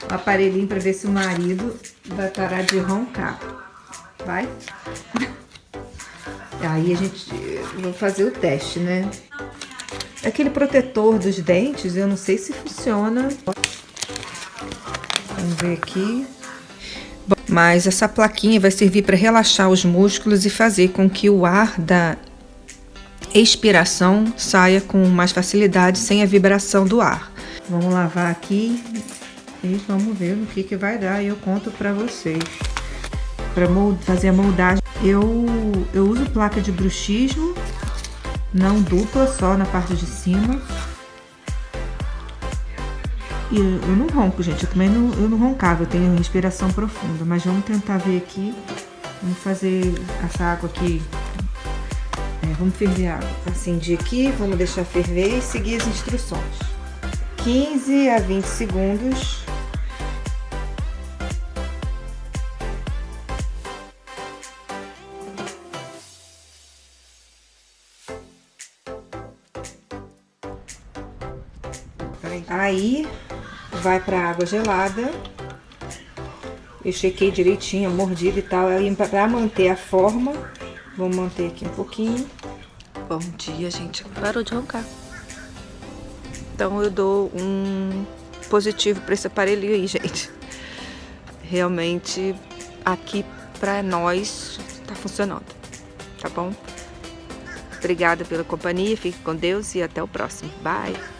o aparelhinho para ver se o marido vai parar de roncar. Vai? Aí a gente vou fazer o teste, né? Aquele protetor dos dentes, eu não sei se funciona. Vamos ver aqui. Mas essa plaquinha vai servir para relaxar os músculos e fazer com que o ar da expiração saia com mais facilidade, sem a vibração do ar. Vamos lavar aqui e vamos ver no que vai dar e eu conto para vocês. Para fazer a moldagem, eu uso placa de bruxismo, não dupla, só na parte de cima. E eu não ronco, gente, eu não roncava, eu tenho respiração profunda, mas vamos tentar ver aqui. Vamos fazer essa água aqui, vamos ferver a água, acendir aqui, vamos deixar ferver e seguir as instruções. 15 a 20 segundos. Aí vai para água gelada. Eu chequei direitinho a mordida e tal. Aí para manter a forma, vou manter aqui um pouquinho. Bom dia, gente. Parou de roncar. Então eu dou um positivo para esse aparelho aí, gente. Realmente aqui para nós tá funcionando, tá bom? Obrigada pela companhia, fique com Deus e até o próximo. Bye!